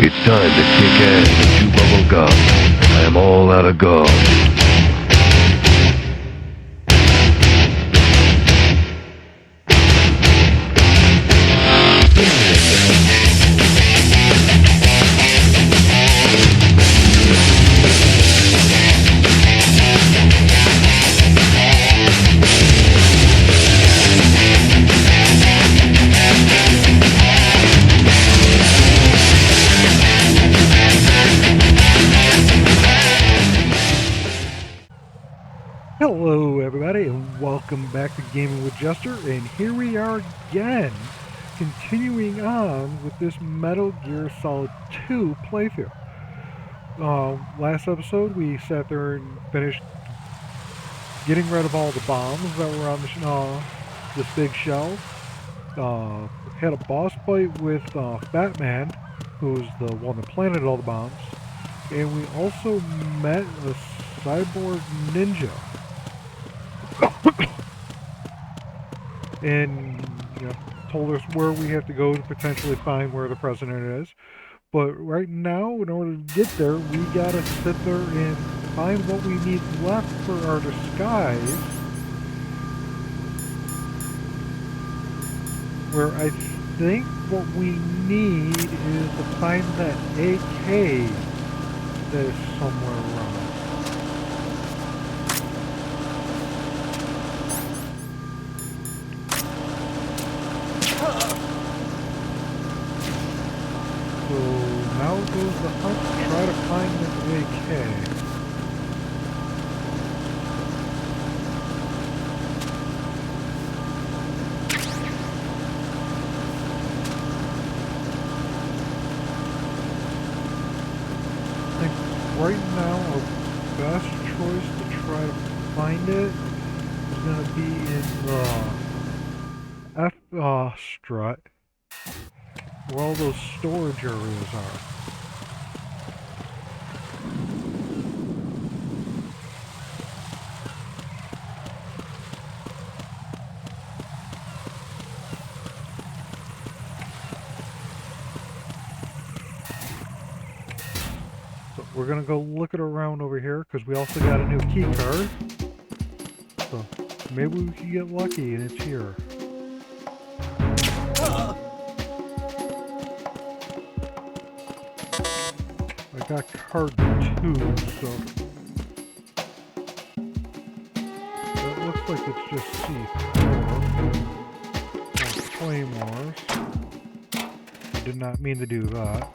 It's time to kick ass and chew bubble gum. I am all out of gum. Hello everybody and welcome back to Gaming with Jester, and here we are again, continuing on with this Metal Gear Solid 2 playthrough. Last episode we sat there and finished getting rid of all the bombs that were on this big shell. Had a boss fight with Fat Man, who's the one that planted all the bombs, and we also met a cyborg ninja. And told us where we have to go to potentially find where the president is. But right now, in order to get there, we gotta sit there and find what we need left for our disguise. Where I think what we need is to find that AK that is somewhere around. So now goes the hunt to try to find this AK. I think right now our best choice to try to find it is going to be in the strut, where all those storage areas are. So we're gonna go look it around over here because we also got a new key card. So maybe we can get lucky and it's here. I got card 2, so that looks like it's just C4. More claymores. I did not mean to do that.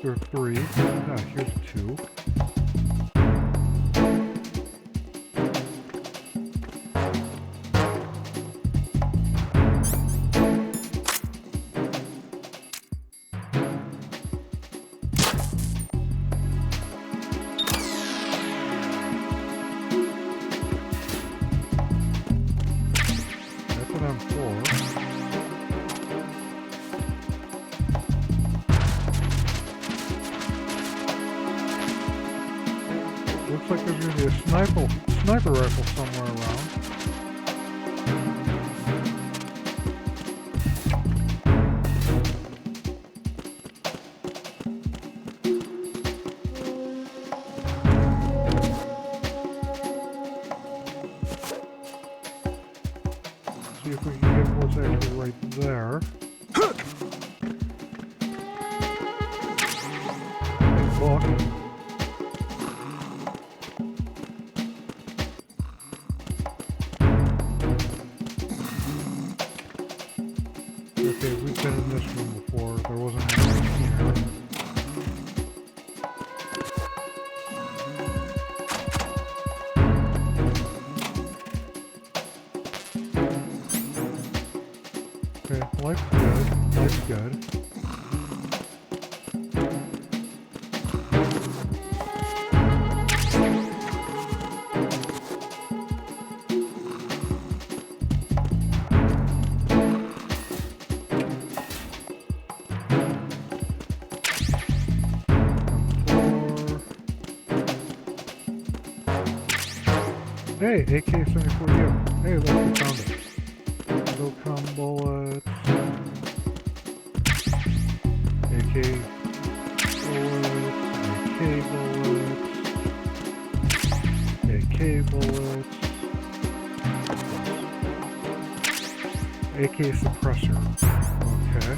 Or 3. Ah, here's 2. That's an M4. Looks like there's going to be a sniper rifle somewhere around. See if we can get what's actually right there. Look. Okay, we've been in this room before. There wasn't anything here. Okay, life's good. Life's good. Hey, AK-74U. Hey, look, we found it. Locom bullets. AK bullets. AK bullets. AK suppressor. Okay.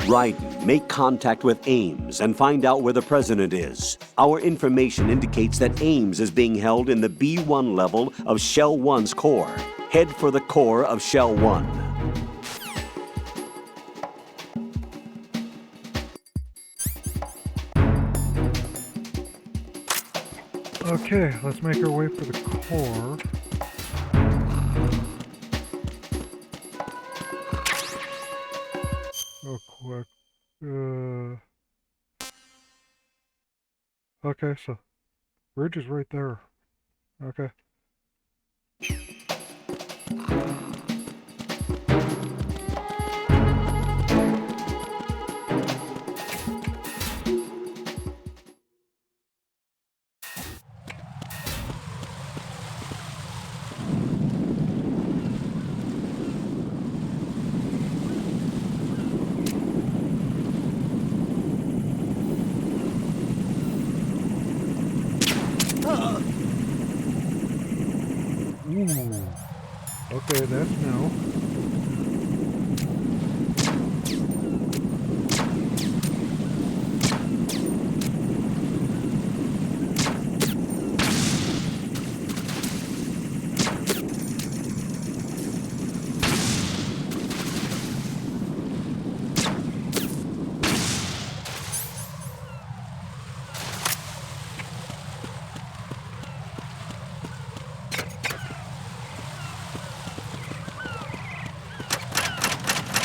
Raiden, make contact with Ames and find out where the president is. Our information indicates that Ames is being held in the B1 level of Shell 1's core. Head for the core of Shell 1. Okay, let's make our way for the core. Real quick. Okay, so bridge is right there. Okay. Ooh. Okay, that's no.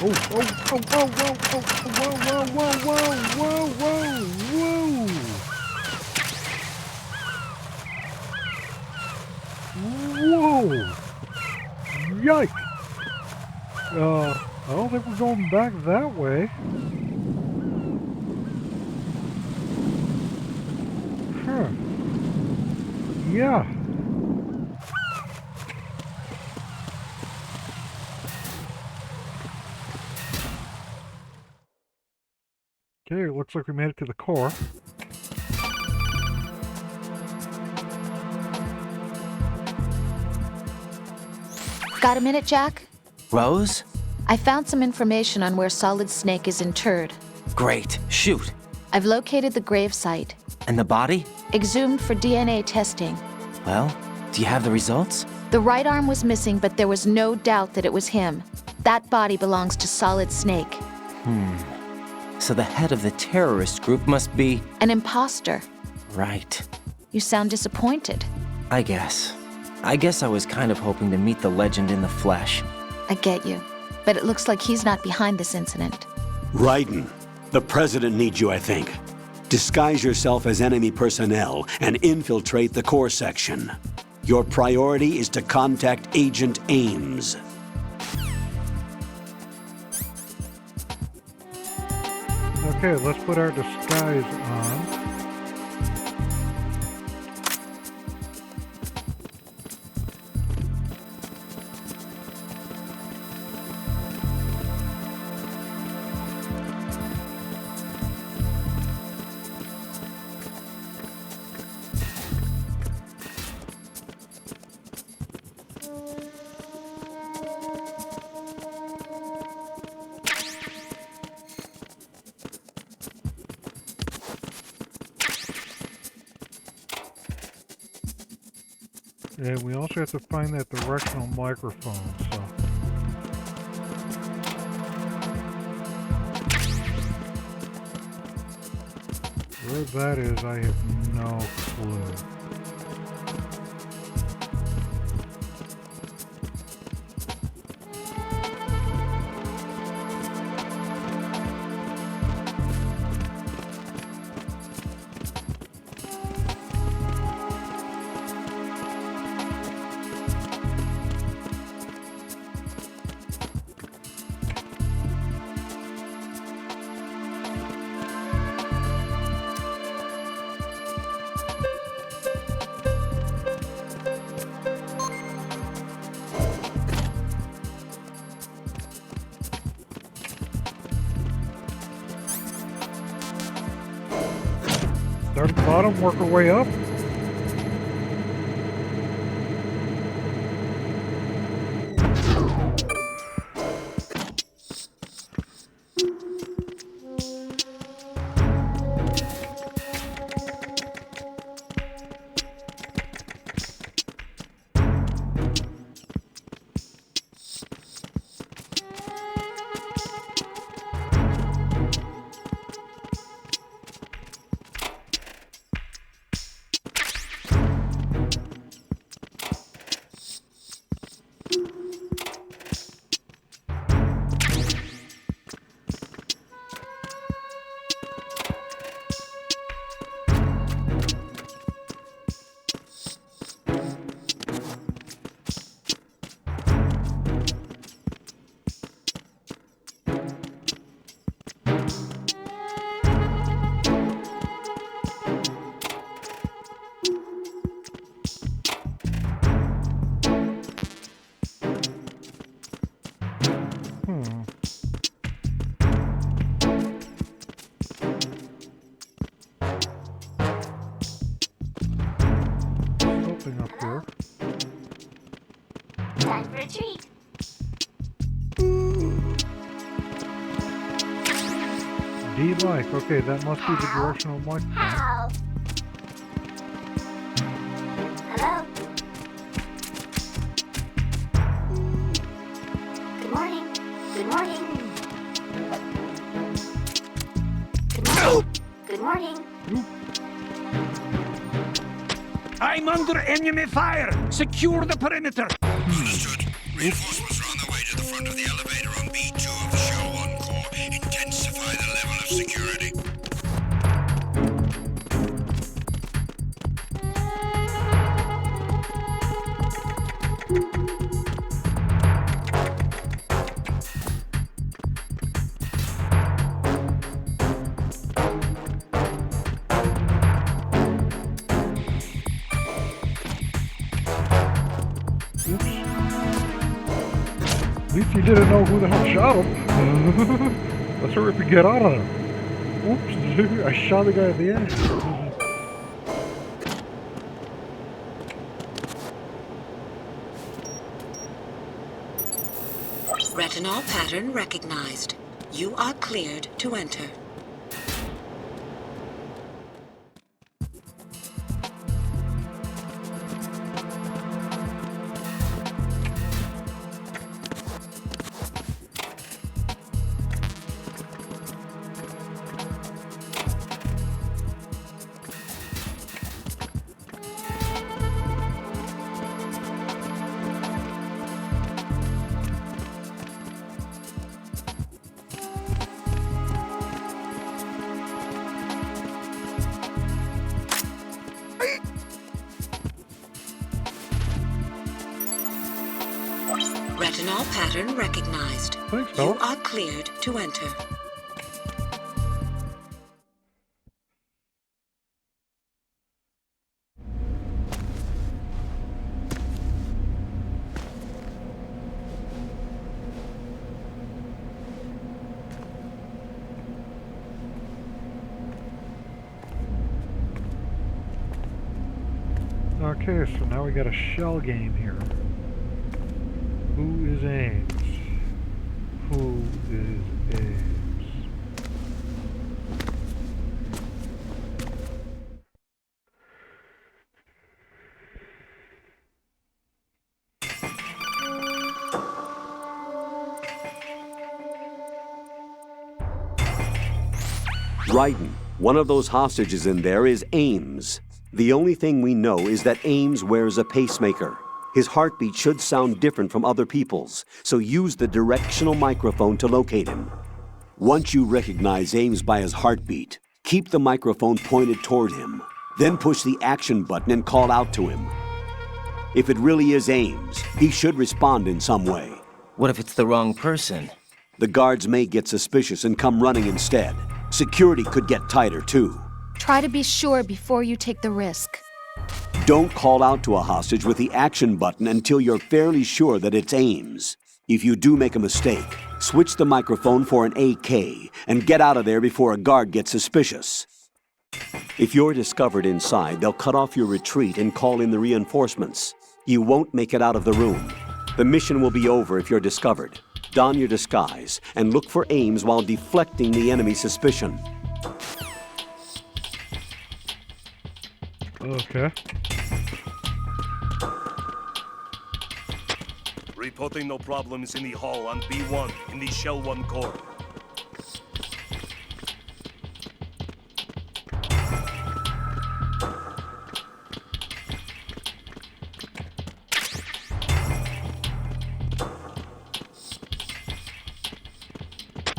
Oh, oh, oh, whoa, whoa, oh, whoa, whoa, whoa, whoa, whoa, whoa, whoa. Whoa. Yikes. I don't think we're going back that way. Huh. Yeah. Okay, it looks like we made it to the core. Got a minute, Jack? Rose? I found some information on where Solid Snake is interred. Great. Shoot. I've located the grave site. And the body? Exhumed for DNA testing. Well, do you have the results? The right arm was missing, but there was no doubt that it was him. That body belongs to Solid Snake. So the head of the terrorist group must be... An imposter. Right. You sound disappointed. I guess I was kind of hoping to meet the legend in the flesh. I get you. But it looks like he's not behind this incident. Raiden, the president needs you, I think. Disguise yourself as enemy personnel and infiltrate the core section. Your priority is to contact Agent Ames. Okay, let's put our disguise on. And we also have to find that directional microphone, so. Where that is, I have no clue. Start at the bottom, work our way up. Something up here. Time for a treat. D mic. Okay, that must be the directional microphone. How? Hello? Good morning. Good morning. Good morning. Good morning. I'm under enemy fire! Secure the perimeter! Understood. Reinforcements are on their way to the front of the elevator on B2 of the Shell 1 core. Intensify the level of security. At least he didn't know who the hell shot him. Let's hurry up and get out of there. Oops, I shot the guy at the end. Retinol pattern recognized. You are cleared to enter. Retinol pattern recognized. Thanks, You fella. are cleared to enter. Okay, so now we got a shell game here. Who is Ames? Who is Ames? Raiden, one of those hostages in there is Ames. The only thing we know is that Ames wears a pacemaker. His heartbeat should sound different from other people's, so use the directional microphone to locate him. Once you recognize Ames by his heartbeat, keep the microphone pointed toward him. Then push the action button and call out to him. If it really is Ames, he should respond in some way. What if it's the wrong person? The guards may get suspicious and come running instead. Security could get tighter, too. Try to be sure before you take the risk. Don't call out to a hostage with the action button until you're fairly sure that it's Ames. If you do make a mistake, switch the microphone for an AK and get out of there before a guard gets suspicious. If you're discovered inside, they'll cut off your retreat and call in the reinforcements. You won't make it out of the room. The mission will be over if you're discovered. Don your disguise and look for Ames while deflecting the enemy's suspicion. Okay. Reporting no problems in the hall on B1 in the Shell 1 core.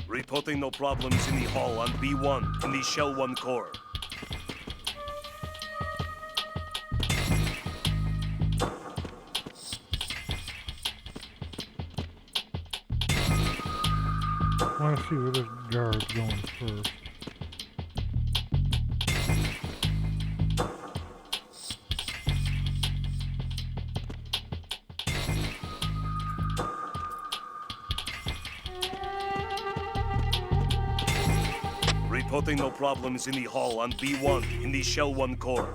Reporting no problems in the hall on B1 in the Shell 1 core. I want to see where this guard's going first. Reporting no problems in the hall on B1 in the Shell 1 core.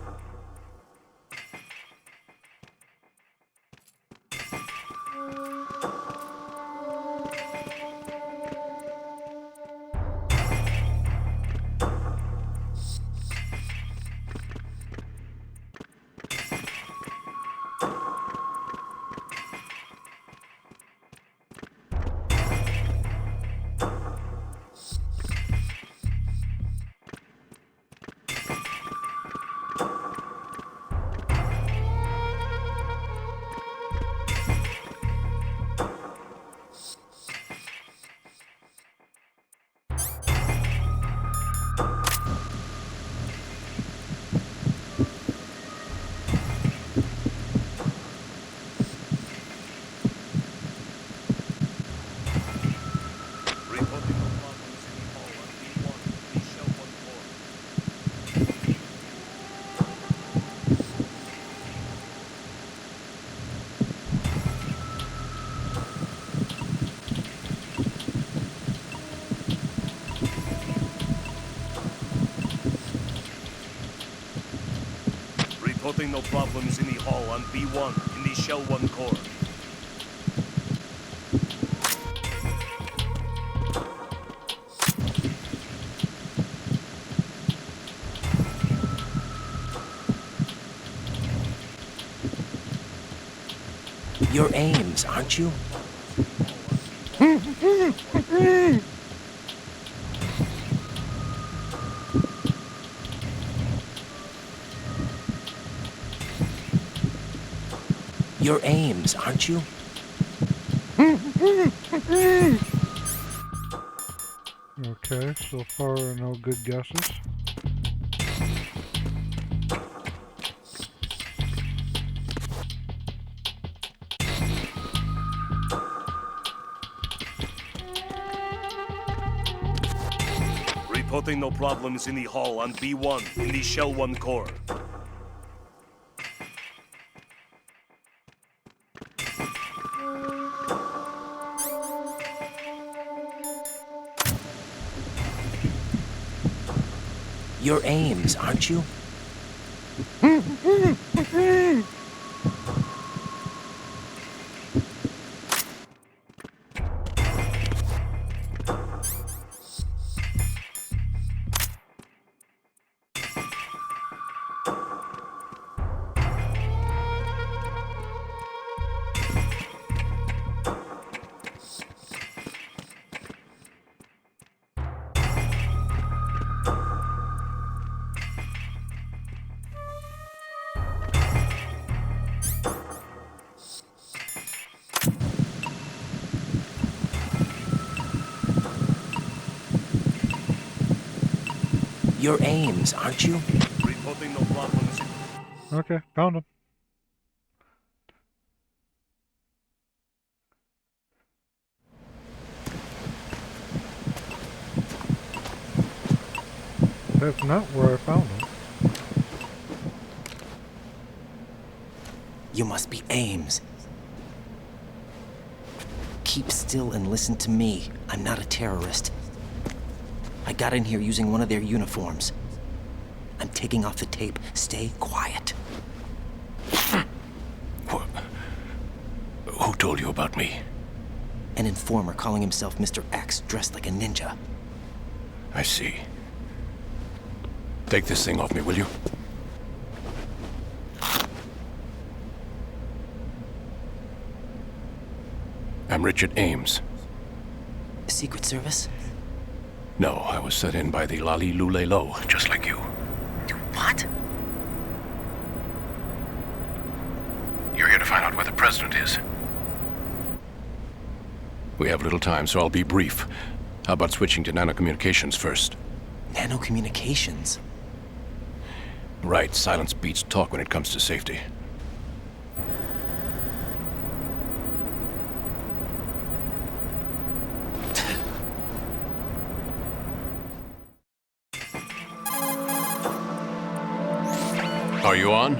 Reporting no problems in the hall on B1 in the Shell 1 core. You're Ames, aren't you? You're Ames, aren't you? Okay, so far no good guesses. Reporting no problems in the hall on B1 in the Shell 1 core. You're Ames, aren't you? You're Ames, aren't you? Reporting no problems. Okay, found him. That's not where I found him. You must be Ames. Keep still and listen to me. I'm not a terrorist. I got in here using one of their uniforms. I'm taking off the tape. Stay quiet. Who told you about me? An informer calling himself Mr. X, dressed like a ninja. I see. Take this thing off me, will you? I'm Richard Ames. Secret Service? No, I was set in by the Lali Lule Lo, just like you. What? You're here to find out where the president is. We have little time, so I'll be brief. How about switching to nanocommunications first? Nanocommunications? Right, silence beats talk when it comes to safety. Are you on?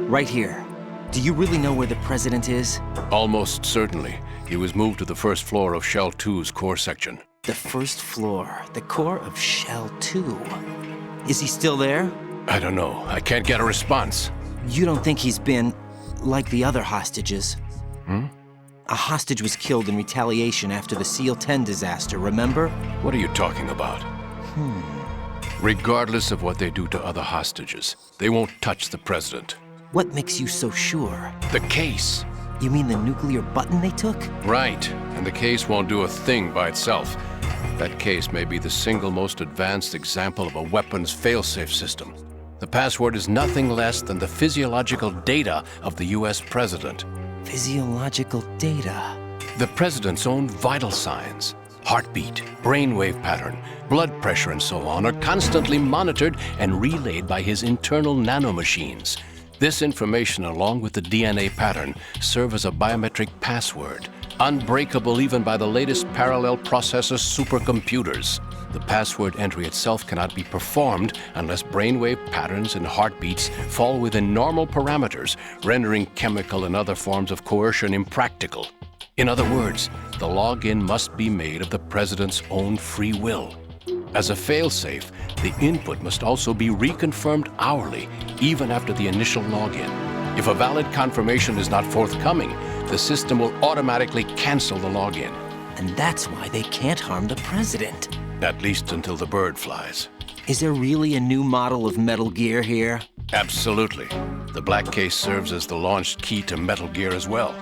Right here. Do you really know where the president is? Almost certainly. He was moved to the first floor of Shell 2's core section. The first floor. The core of Shell 2. Is he still there? I don't know. I can't get a response. You don't think he's been like the other hostages? A hostage was killed in retaliation after the SEAL 10 disaster, remember? What are you talking about? Regardless of what they do to other hostages, they won't touch the president. What makes you so sure? The case. You mean the nuclear button they took? Right. And the case won't do a thing by itself. That case may be the single most advanced example of a weapons failsafe system. The password is nothing less than the physiological data of the US president. Physiological data? The president's own vital signs, heartbeat, brainwave pattern, blood pressure, and so on, are constantly monitored and relayed by his internal nanomachines. This information, along with the DNA pattern, serve as a biometric password, unbreakable even by the latest parallel processor supercomputers. The password entry itself cannot be performed unless brainwave patterns and heartbeats fall within normal parameters, rendering chemical and other forms of coercion impractical. In other words, the login must be made of the president's own free will. As a failsafe, the input must also be reconfirmed hourly, even after the initial login. If a valid confirmation is not forthcoming, the system will automatically cancel the login. And that's why they can't harm the president. At least until the bird flies. Is there really a new model of Metal Gear here? Absolutely. The black case serves as the launch key to Metal Gear as well.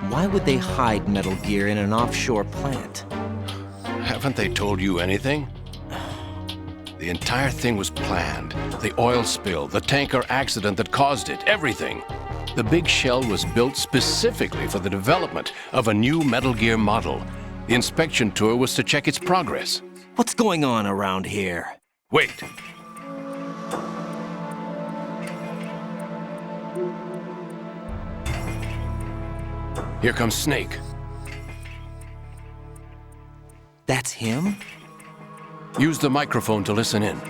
Why would they hide Metal Gear in an offshore plant? Haven't they told you anything? The entire thing was planned. The oil spill, the tanker accident that caused it, everything. The big shell was built specifically for the development of a new Metal Gear model. The inspection tour was to check its progress. What's going on around here? Wait. Here comes Snake. That's him? Use the microphone to listen in.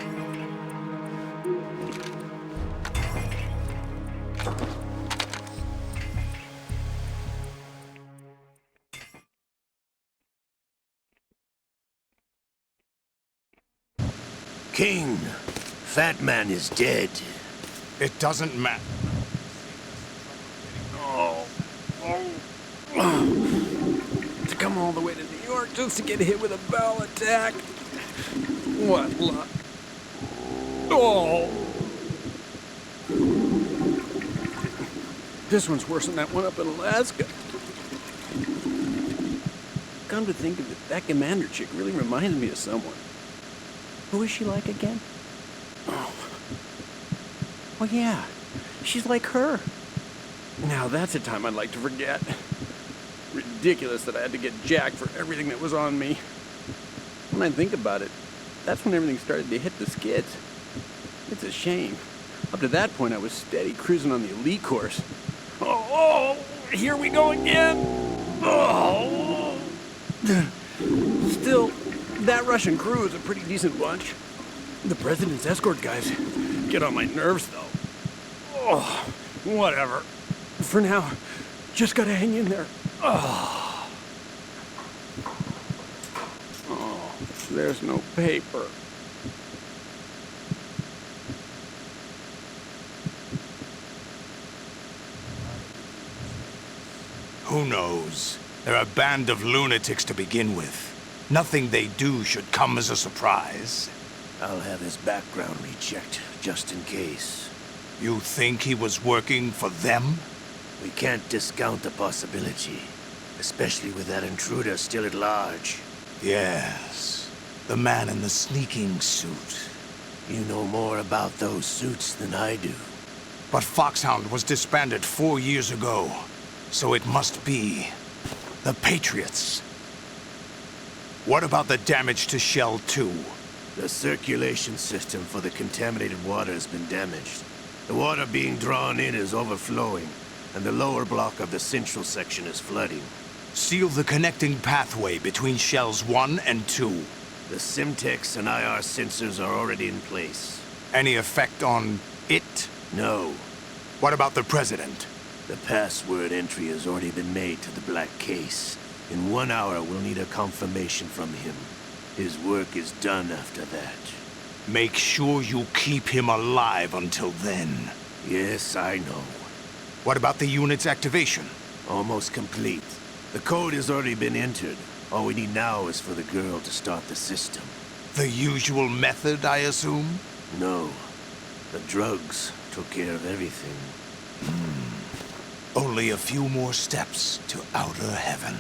King, Fat Man is dead. It doesn't matter. To come all the way to New York just to get hit with a bowel attack. What luck. Oh. This one's worse than that one up in Alaska. Come to think of it, that commander chick really reminds me of someone. Who is she like again? Oh. Well, yeah. She's like her. Now that's a time I'd like to forget. Ridiculous that I had to get jacked for everything that was on me. When I think about it, that's when everything started to hit the skids. It's a shame. Up to that point, I was steady cruising on the elite course. Oh, here we go again! Oh! Still, that Russian crew is a pretty decent bunch. The President's escort guys get on my nerves, though. Oh, whatever. For now, just gotta hang in there. Oh, there's no paper. Who knows? They're a band of lunatics to begin with. Nothing they do should come as a surprise. I'll have his background rechecked, just in case. You think he was working for them? We can't discount the possibility, especially with that intruder still at large. Yes, the man in the sneaking suit. You know more about those suits than I do. But Foxhound was disbanded 4 years ago, so it must be the Patriots. What about the damage to Shell 2? The circulation system for the contaminated water has been damaged. The water being drawn in is overflowing, and the lower block of the central section is flooding. Seal the connecting pathway between Shells 1 and 2. The Simtex and IR sensors are already in place. Any effect on it? No. What about the President? The password entry has already been made to the black case. In 1 hour, we'll need a confirmation from him. His work is done after that. Make sure you keep him alive until then. Yes, I know. What about the unit's activation? Almost complete. The code has already been entered. All we need now is for the girl to start the system. The usual method, I assume? No. The drugs took care of everything. Only a few more steps to outer heaven.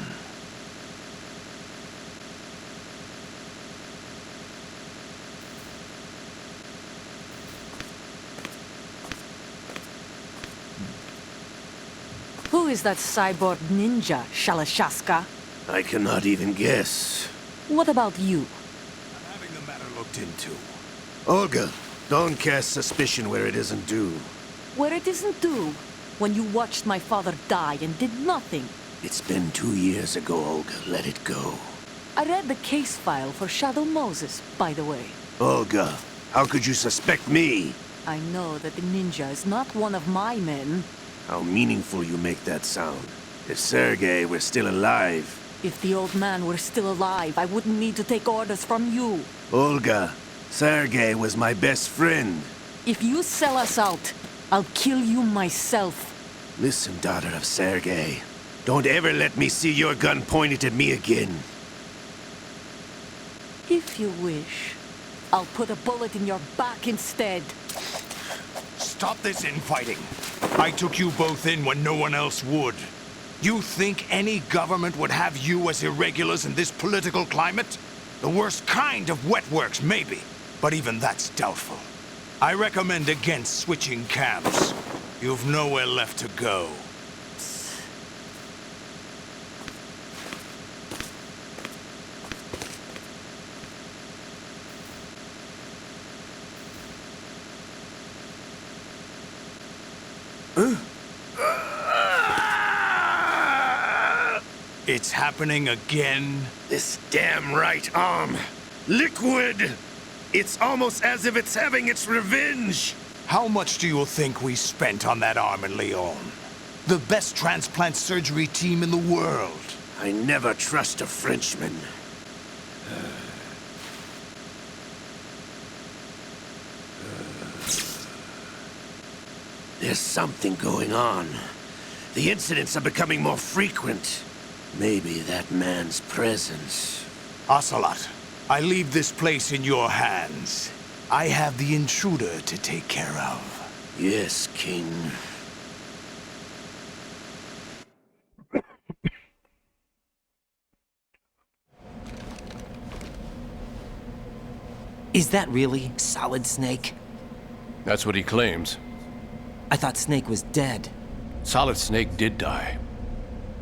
Who is that cyborg ninja, Shalashaska? I cannot even guess. What about you? I'm having the matter looked into. Olga, don't cast suspicion where it isn't due. Where it isn't due? When you watched my father die and did nothing. It's been 2 years ago, Olga. Let it go. I read the case file for Shadow Moses, by the way. Olga, how could you suspect me? I know that the ninja is not one of my men. How meaningful you make that sound. If Sergei were still alive... If the old man were still alive, I wouldn't need to take orders from you. Olga, Sergei was my best friend. If you sell us out, I'll kill you myself. Listen, daughter of Sergei. Don't ever let me see your gun pointed at me again. If you wish, I'll put a bullet in your back instead. Stop this infighting. I took you both in when no one else would. You think any government would have you as irregulars in this political climate? The worst kind of wet works, maybe. But even that's doubtful. I recommend against switching camps. You've nowhere left to go. It's happening again? This damn right arm. Liquid! It's almost as if it's having its revenge! How much do you think we spent on that arm in Lyon? The best transplant surgery team in the world. I never trust a Frenchman. There's something going on. The incidents are becoming more frequent. Maybe that man's presence. Ocelot, I leave this place in your hands. I have the intruder to take care of. Yes, King. Is that really Solid Snake? That's what he claims. I thought Snake was dead. Solid Snake did die.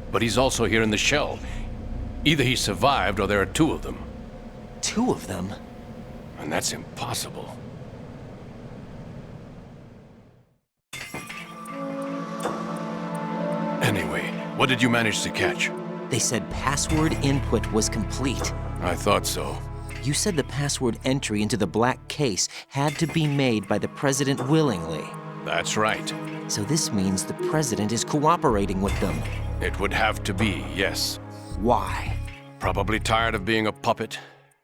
But he's also here in the shell. Either he survived or there are two of them. Two of them? And that's impossible. What did you manage to catch? They said password input was complete. I thought so. You said the password entry into the black case had to be made by the president willingly. That's right. So this means the president is cooperating with them. It would have to be, yes. Why? Probably tired of being a puppet,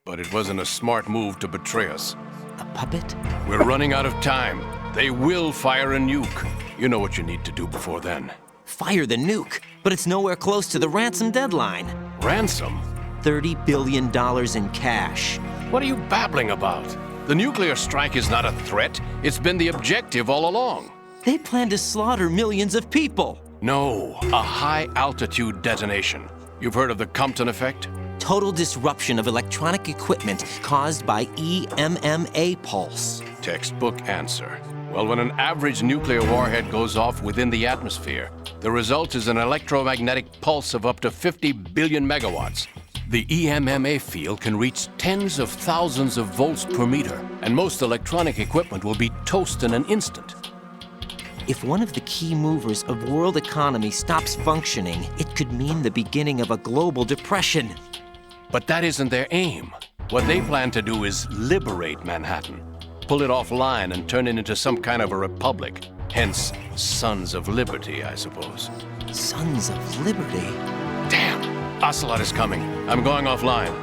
but it wasn't a smart move to betray us. A puppet? We're running out of time. They will fire a nuke. You know what you need to do before then. Fire the nuke, but it's nowhere close to the ransom deadline. Ransom? $30 billion in cash. What are you babbling about? The nuclear strike is not a threat. It's been the objective all along. They plan to slaughter millions of people. No, a high-altitude detonation. You've heard of the Compton effect? Total disruption of electronic equipment caused by EMMA pulse. Textbook answer. Well, when an average nuclear warhead goes off within the atmosphere, the result is an electromagnetic pulse of up to 50 billion megawatts. The EMMA field can reach tens of thousands of volts per meter, and most electronic equipment will be toast in an instant. If one of the key movers of world economy stops functioning, it could mean the beginning of a global depression. But that isn't their aim. What they plan to do is liberate Manhattan. Pull it offline and turn it into some kind of a republic. Hence, Sons of Liberty, I suppose. Sons of Liberty? Damn! Ocelot is coming. I'm going offline.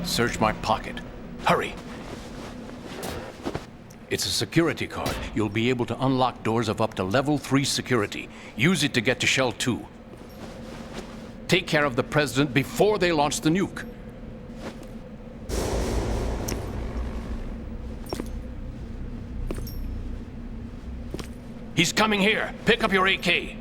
Search my pocket. Hurry! It's a security card. You'll be able to unlock doors of up to level 3 security. Use it to get to Shell 2. Take care of the president before they launch the nuke. He's coming here. Pick up your AK.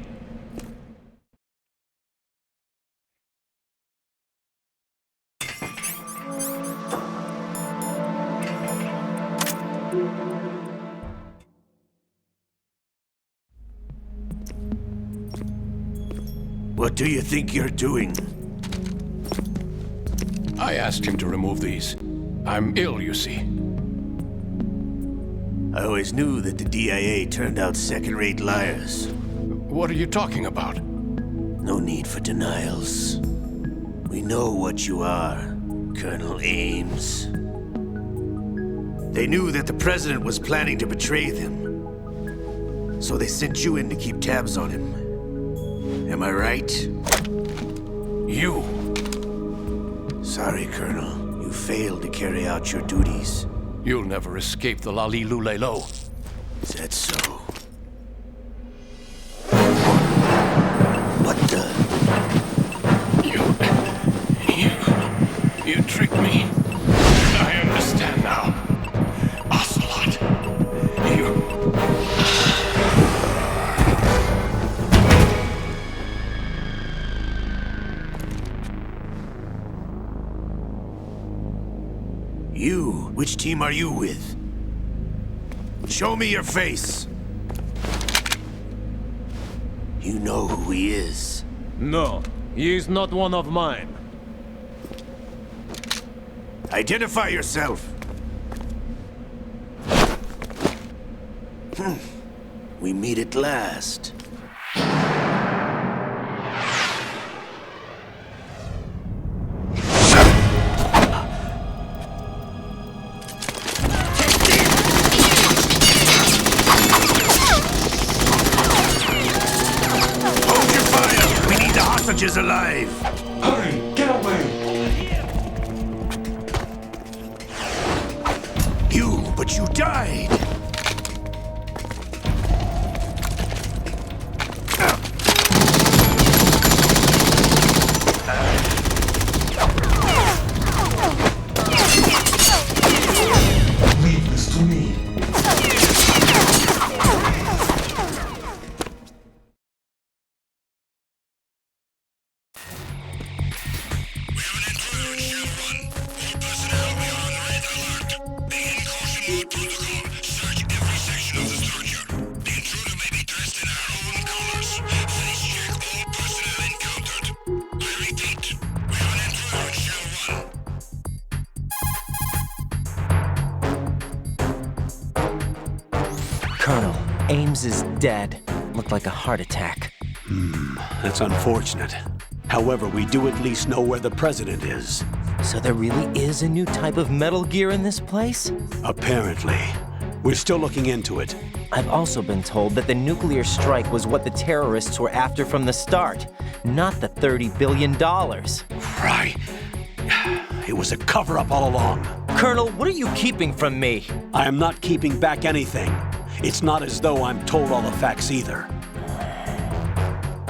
What do you think you're doing? I asked him to remove these. I'm ill, you see. I always knew that the DIA turned out second-rate liars. What are you talking about? No need for denials. We know what you are, Colonel Ames. They knew that the president was planning to betray them. So they sent you in to keep tabs on him. Am I right? You. Sorry, Colonel. You failed to carry out your duties. You'll never escape the Lali Lulelo. Is that so? What the? You tricked me. I understand now. Ocelot. You? Which team are you with? Show me your face. You know who he is. No, he is not one of mine. Identify yourself. We meet at last. Is alive. Hurry, get away! But you died. Leave this to me. Colonel, Ames is dead. Looked like a heart attack. That's unfortunate. However, we do at least know where the president is. So there really is a new type of Metal Gear in this place? Apparently. We're still looking into it. I've also been told that the nuclear strike was what the terrorists were after from the start, not the $30 billion. Right. It was a cover-up all along. Colonel, what are you keeping from me? I am not keeping back anything. It's not as though I'm told all the facts either.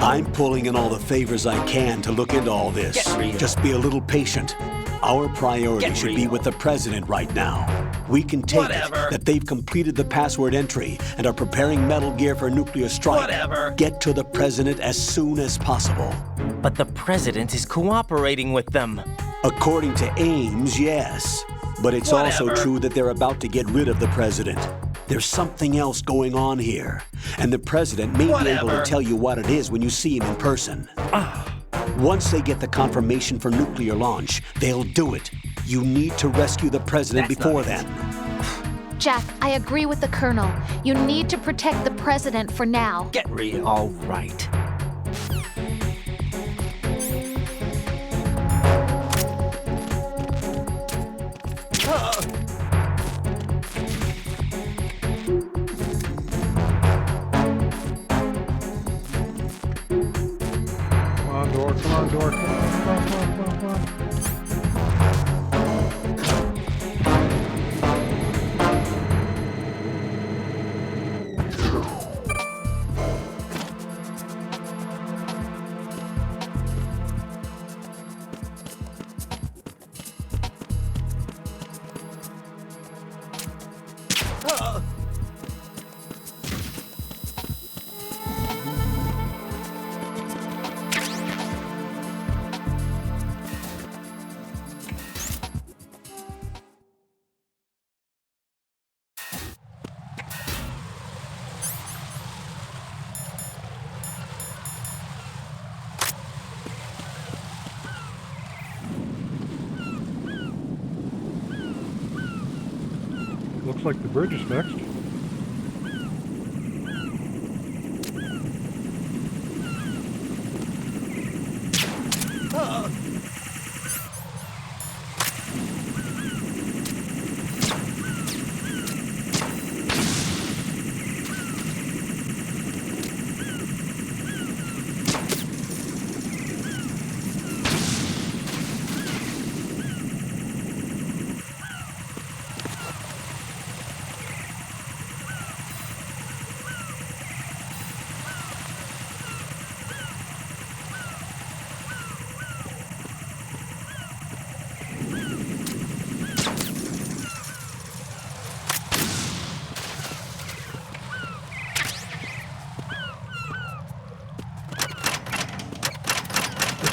I'm pulling in all the favors I can to look into all this. Just be a little patient. Our priority should be with the president right now. We can take it that they've completed the password entry and are preparing Metal Gear for nuclear strike. Get to the president as soon as possible. But the president is cooperating with them. According to Ames, yes. But it's also true that they're about to get rid of the president. There's something else going on here, and the president may be able to tell you what it is when you see him in person. Once they get the confirmation for nuclear launch, they'll do it. You need to rescue the president before then. Jack, I agree with the Colonel. You need to protect the president for now. Get real. All right. Come on, door. Come on. Looks like the bridge is next.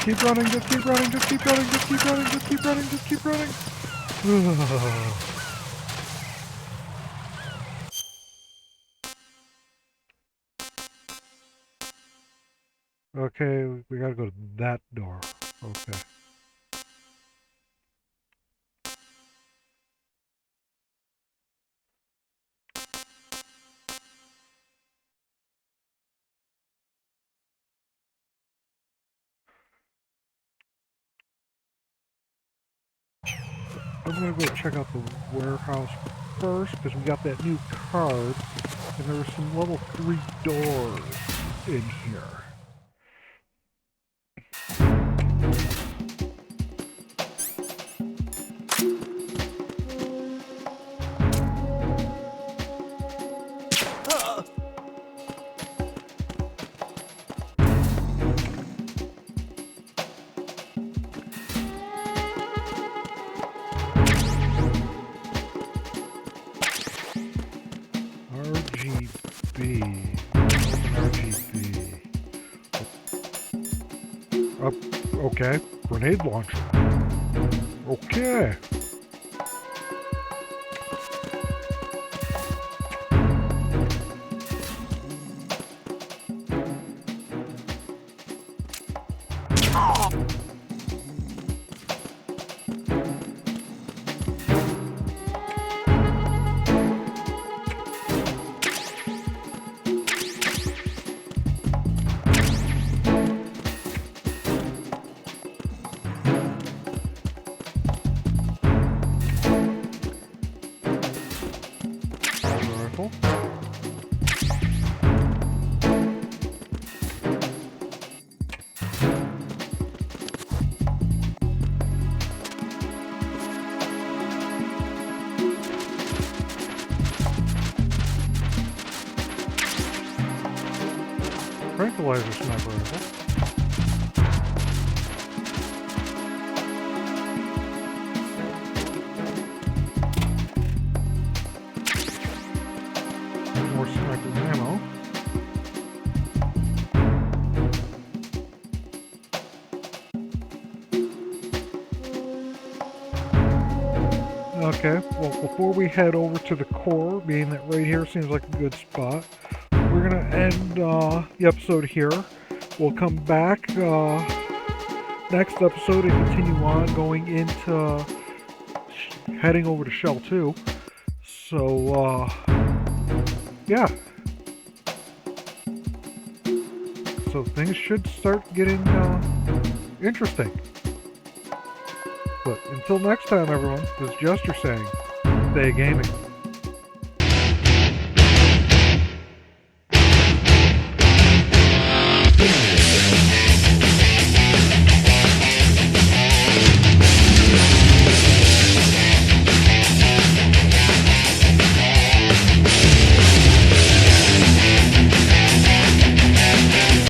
Keep running, just keep running. Okay, we gotta go to that door. Okay. I'm gonna go check out the warehouse first, because we got that new card, and there were some level 3 doors in here. Okay, grenade launcher. Okay. rifle. Tranquilizer sniper rifle. More sniper ammo. Okay, well, before we head over to the core, being that right here seems like a good spot, we're going to end the episode here. We'll come back next episode and continue on going into heading over to Shell 2. So, yeah. So things should start getting interesting. But until next time, everyone, this is Jester saying, stay gaming.